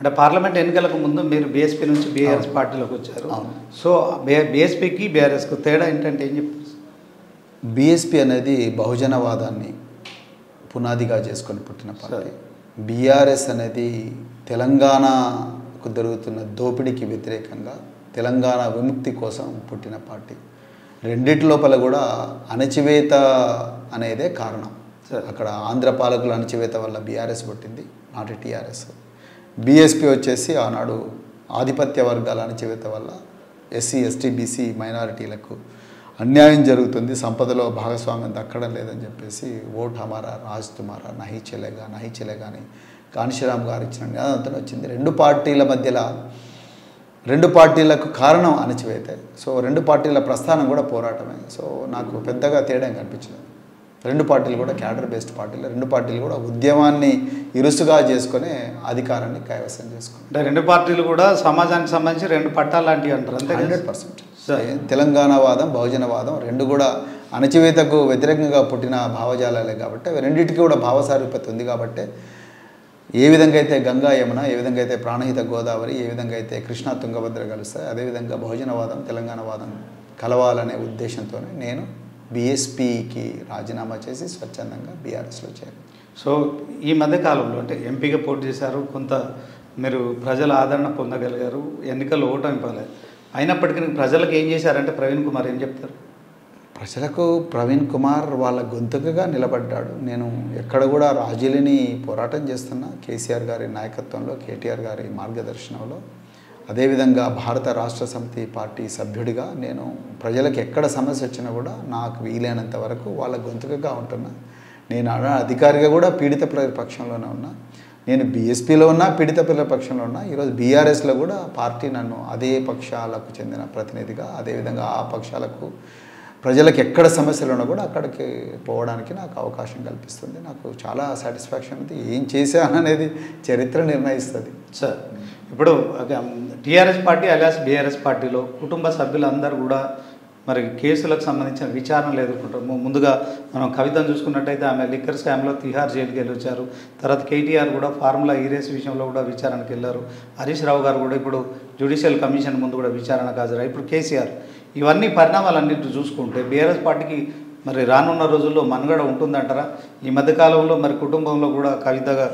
అంటే పార్లమెంట్ ఎన్నికలకు ముందు మీరు బీఎస్పీ నుంచి బీఆర్ఎస్ పార్టీలోకి వచ్చారు. సో బీఎస్పీకి బీఆర్ఎస్కు తేడా ఏంటంటే ఏం చెప్తారు? బీఎస్పీ అనేది బహుజనవాదాన్ని పునాదిగా చేసుకొని పుట్టిన పార్టీ. బీఆర్ఎస్ అనేది తెలంగాణకు జరుగుతున్న దోపిడీకి వ్యతిరేకంగా తెలంగాణ విముక్తి కోసం పుట్టిన పార్టీ. రెండిటి లోపల కూడా అణచివేత అనేదే కారణం. అక్కడ ఆంధ్ర పాలకుల అణచివేత వల్ల బీఆర్ఎస్ పుట్టింది, నాటి టీఆర్ఎస్. బీఎస్పీ వచ్చేసి ఆనాడు ఆధిపత్య వర్గాల అణచివేత వల్ల ఎస్సీ ఎస్టీ బీసీ మైనారిటీలకు అన్యాయం జరుగుతుంది, సంపదలో భాగస్వామ్యం దక్కడం లేదని చెప్పేసి ఓట్ హమారా రాజ్ తుమారా నహీ చెలేగా అని కాన్షీరామ్ గారు ఇచ్చిన నినాదంతో వచ్చింది. రెండు పార్టీలకు కారణం అణచివేతే. సో రెండు పార్టీల ప్రస్థానం కూడా పోరాటమే. సో నాకు పెద్దగా తేడా కనిపించలేదు. రెండు పార్టీలు కూడా క్యాడర్ బేస్డ్ పార్టీలు, రెండు పార్టీలు కూడా ఉద్యమాన్ని ఇరుసుగా చేసుకునే అధికారాన్ని కైవసం చేసుకున్నాయి. అంటే రెండు పార్టీలు కూడా సమాజానికి సంబంధించి రెండు పట్టాలు లాంటివి అంటారు అంతే. 100% తెలంగాణవాదం బహుజనవాదం రెండు కూడా అణచివేతకు వ్యతిరేకంగా పుట్టిన భావజాలాలే కాబట్టి అవి రెండింటికి కూడా భావసారూప్యత ఉంది. కాబట్టి ఏ విధంగా అయితే గంగా యమున, ఏ విధంగా అయితే ప్రాణహిత గోదావరి, ఏ విధంగా అయితే కృష్ణా తుంగభద్ర కలుస్తాయి, అదేవిధంగా బహుజనవాదం తెలంగాణవాదం కలవాలనే ఉద్దేశంతోనే నేను బీఎస్పీకి రాజీనామా చేసి స్వచ్ఛందంగా బీఆర్ఎస్లో చేరాను. సో ఈ మధ్య కాలంలో అంటే ఎంపీగా పోటీ చేశారు, కొంత మీరు ప్రజల ఆదరణ పొందగలిగారు, ఎన్నికల్లో ఓటమి పాలేదు. అయినప్పటికీ ప్రజలకు ఏం చేశారంటే ప్రవీణ్ కుమార్ ఏం చెప్తారు? ప్రజలకు ప్రవీణ్ కుమార్ వాళ్ళ గొంతుకగా నిలబడ్డాడు. నేను ఎక్కడ కూడా రాజీలేని పోరాటం చేస్తున్నా. కేసీఆర్ గారి నాయకత్వంలో, కేటీఆర్ గారి మార్గదర్శనంలో, అదేవిధంగా భారత రాష్ట్ర సమితి పార్టీ సభ్యుడిగా నేను ప్రజలకు ఎక్కడ సమస్య వచ్చినా కూడా నాకు వీలైనంత వరకు వాళ్ళ గొంతుకగా ఉంటున్నా. నేను అధికారిగా కూడా పీడిత ప్రజల పక్షంలోనే ఉన్నా. నేను బీఎస్పీలో ఉన్నా, పీడిత ప్రజల పక్షంలో ఉన్నా. ఈరోజు బీఆర్ఎస్లో కూడా పార్టీ నన్ను అదే పక్షాలకు చెందిన ప్రతినిధిగా, అదేవిధంగా ఆ పక్షాలకు ప్రజలకు ఎక్కడ సమస్యలు ఉన్నా కూడా అక్కడికి పోవడానికి నాకు అవకాశం కల్పిస్తుంది. నాకు చాలా సాటిస్ఫాక్షన్ ఉంది. ఏం చేశాననేది చరిత్ర నిర్ణయిస్తుంది. సార్ ఇప్పుడు టీఆర్ఎస్ పార్టీ అలియాస్ బీఆర్ఎస్ పార్టీలో కుటుంబ సభ్యులందరూ కూడా మరి కేసులకు సంబంధించిన విచారణలు ఎదుర్కొంటారు. ముందుగా మనం కవితను చూసుకున్నట్టయితే ఆమె లిక్కర్ స్కామ్లో తిహార్ జైలుకి వెళ్ళి వచ్చారు. తర్వాత కేటీఆర్ కూడా ఫార్ములా ఈరేస్ విషయంలో కూడా విచారణకు వెళ్ళారు. హరీష్ రావు గారు కూడా ఇప్పుడు జ్యుడిషియల్ కమిషన్ ముందు కూడా విచారణకు హాజరు. ఇప్పుడు కేసీఆర్, ఇవన్నీ పరిణామాలన్నింటి చూసుకుంటే బీఆర్ఎస్ పార్టీకి మరి రానున్న రోజుల్లో మనుగడ ఉంటుందంటారా? ఈ మధ్యకాలంలో మరి కుటుంబంలో కూడా కవితగా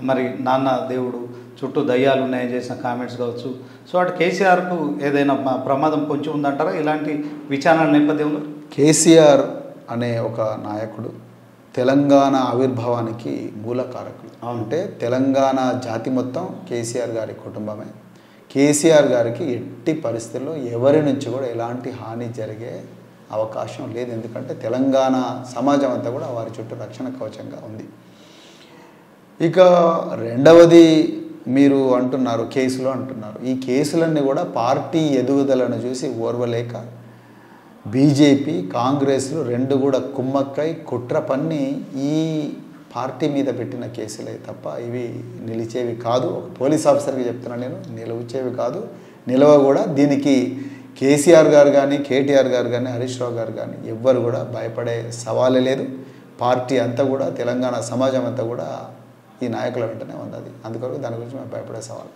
మరి నాన్న దేవుడు చుట్టూ దయ్యాలు ఉన్నాయని చేసిన కామెంట్స్ కావచ్చు. సో అటు కేసీఆర్కు ఏదైనా ప్రమాదం పొంచి ఉందంటారా ఇలాంటి విచారణల నేపథ్యంలో? కేసీఆర్ అనే ఒక నాయకుడు తెలంగాణ ఆవిర్భావానికి మూల కారకులు. అంటే తెలంగాణ జాతి మొత్తం కేసీఆర్ గారి కుటుంబమే. కేసీఆర్ గారికి ఎట్టి పరిస్థితుల్లో ఎవరి నుంచి కూడా ఎలాంటి హాని జరిగే అవకాశం లేదు. ఎందుకంటే తెలంగాణ సమాజం అంతా కూడా వారి చుట్టూ రక్షణ కవచంగా ఉంది. ఇక రెండవది మీరు అంటున్నారు కేసులు అంటున్నారు. ఈ కేసులన్నీ కూడా పార్టీ ఎదుగుదలను చూసి ఓర్వలేక బీజేపీ, కాంగ్రెస్లు రెండు కూడా కుమ్మక్కై కుట్ర పన్ని ఈ పార్టీ మీద పెట్టిన కేసులే తప్ప ఇవి నిలిచేవి కాదు. ఒక పోలీస్ ఆఫీసర్కి చెప్తున్నాను నేను, నిలిచేవి కాదు, నిలవ కూడా. దీనికి కేసీఆర్ గారు కానీ, కేటీఆర్ గారు కానీ, హరీష్ రావు గారు కానీ ఎవ్వరు కూడా భయపడే సవాలే లేదు. పార్టీ అంతా కూడా, తెలంగాణ సమాజం అంతా కూడా ఈ నాయకుల వెంటనే ఉన్నది. అందుకొరకు దాని గురించి మేము భయపడే సవాల్.